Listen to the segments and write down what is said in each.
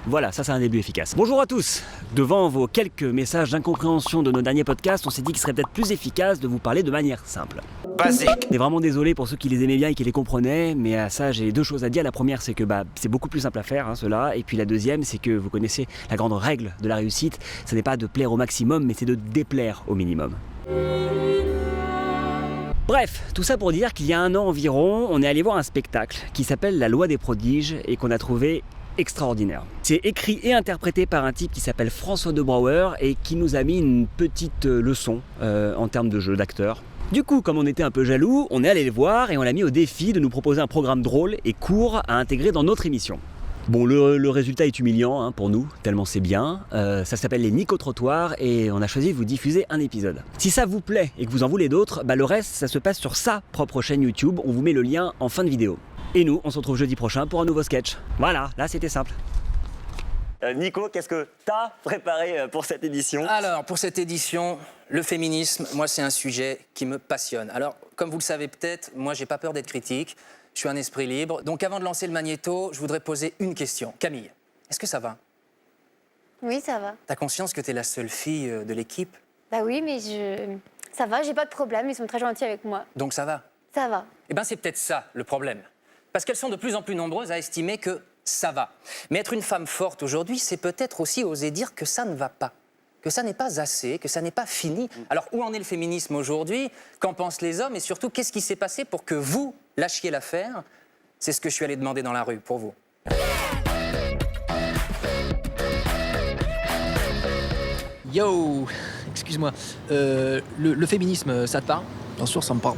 Voilà, ça c'est un début efficace. Bonjour à tous. Devant vos quelques messages d'incompréhension de nos derniers podcasts, on s'est dit qu'il serait peut-être plus efficace de vous parler de manière simple. Basique. On est vraiment désolé pour ceux qui les aimaient bien et qui les comprenaient, mais à ça j'ai deux choses à dire. La première, c'est que c'est beaucoup plus simple à faire, cela. Et puis la deuxième, c'est que vous connaissez la grande règle de la réussite. Ce n'est pas de plaire au maximum, mais c'est de déplaire au minimum. Bref, tout ça pour dire qu'il y a un an environ, on est allé voir un spectacle qui s'appelle La Loi des prodiges et qu'on a trouvé extraordinaire. C'est écrit et interprété par un type qui s'appelle François de Brouwer et qui nous a mis une petite leçon en termes de jeu d'acteur. Du coup, comme on était un peu jaloux, on est allé le voir et on l'a mis au défi de nous proposer un programme drôle et court à intégrer dans notre émission. Bon, le résultat est humiliant pour nous, tellement c'est bien. Ça s'appelle les Nico-Trottoirs et on a choisi de vous diffuser un épisode. Si ça vous plaît et que vous en voulez d'autres, le reste, ça se passe sur sa propre chaîne YouTube. On vous met le lien en fin de vidéo. Et nous, on se retrouve jeudi prochain pour un nouveau sketch. Voilà, là c'était simple. Nico, qu'est-ce que t'as préparé pour cette édition ? Alors, pour cette édition, le féminisme, moi, c'est un sujet qui me passionne. Alors, comme vous le savez peut-être, moi, j'ai pas peur d'être critique. Je suis un esprit libre. Donc, avant de lancer le magnéto, je voudrais poser une question. Camille, est-ce que ça va ? Oui, ça va. T'as conscience que t'es la seule fille de l'équipe ? Bah oui, mais ça va, j'ai pas de problème, ils sont très gentils avec moi. Donc, ça va ? Ça va. Eh bien, c'est peut-être ça, le problème. Parce qu'elles sont de plus en plus nombreuses à estimer que ça va. Mais être une femme forte aujourd'hui, c'est peut-être aussi oser dire que ça ne va pas. Que ça n'est pas assez, que ça n'est pas fini. Alors, où en est le féminisme aujourd'hui ? Qu'en pensent les hommes ? Et surtout, qu'est-ce qui s'est passé pour que vous lâchiez l'affaire ? C'est ce que je suis allé demander dans la rue, pour vous. Yo, excuse-moi, le féminisme, ça te parle ? Bien sûr, ça me parle.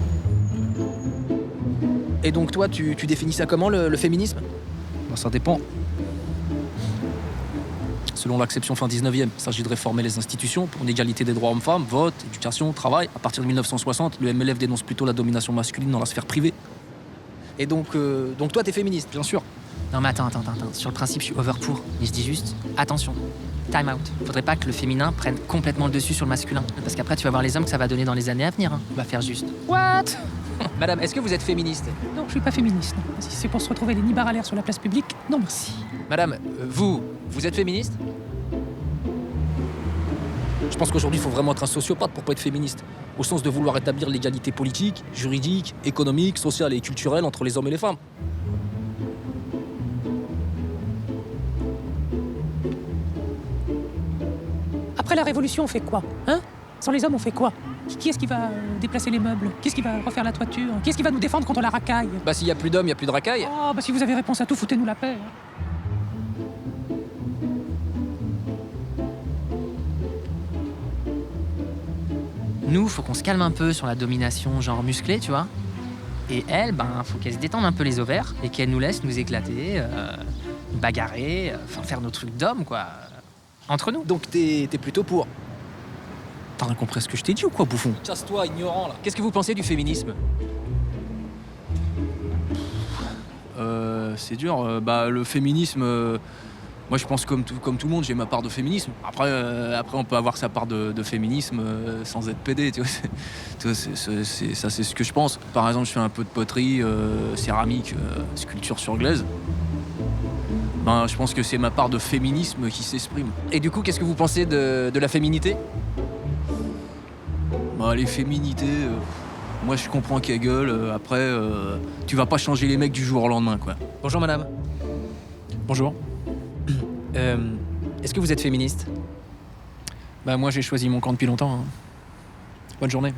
Et donc toi, tu définis ça comment, le féminisme ? Ben, ça dépend. Selon l'acception fin 19e, il s'agit de réformer les institutions pour une égalité des droits hommes-femmes, vote, éducation, travail. À partir de 1960, le MLF dénonce plutôt la domination masculine dans la sphère privée. Et donc toi, t'es féministe ? Bien sûr. Non mais attends. Sur le principe, je suis over pour. Mais je dis juste, attention, time out. Faudrait pas que le féminin prenne complètement le dessus sur le masculin. Parce qu'après, tu vas voir les hommes que ça va donner dans les années à venir. On va faire juste. What ? Madame, est-ce que vous êtes féministe ? Non, je suis pas féministe. Non. Si c'est pour se retrouver les nibards à l'air sur la place publique, non merci. Madame, vous êtes féministe ? Je pense qu'aujourd'hui, il faut vraiment être un sociopathe pour pas être féministe. Au sens de vouloir établir l'égalité politique, juridique, économique, sociale et culturelle entre les hommes et les femmes. Après la Révolution, on fait quoi ? Sans les hommes, on fait quoi ? Qui est-ce qui va déplacer les meubles ? Qui est-ce qui va refaire la toiture ? Qui est-ce qui va nous défendre contre la racaille ? Bah s'il y a plus d'hommes, il y a plus de racailles. Oh, si vous avez réponse à tout, foutez-nous la paix. Nous, faut qu'on se calme un peu sur la domination genre musclée, tu vois. Et elle, faut qu'elle se détende un peu les ovaires et qu'elle nous laisse nous éclater, nous bagarrer, faire nos trucs d'hommes, quoi. Entre nous. Donc t'es plutôt pour. T'as rien compris à ce que je t'ai dit ou quoi, bouffon ? Casse-toi, ignorant, là. Qu'est-ce que vous pensez du féminisme ? C'est dur. Le féminisme... moi, je pense comme tout le monde, j'ai ma part de féminisme. Après, on peut avoir sa part de féminisme sans être pédé, tu vois. Ça, c'est ce que je pense. Par exemple, je fais un peu de poterie, céramique, sculpture sur glaise. Je pense que c'est ma part de féminisme qui s'exprime. Et du coup, qu'est-ce que vous pensez de la féminité ? Les féminités, moi je comprends Kegel, après tu vas pas changer les mecs du jour au lendemain, quoi. Bonjour madame. Bonjour. Est-ce que vous êtes féministe ? Moi j'ai choisi mon camp depuis longtemps. Bonne journée.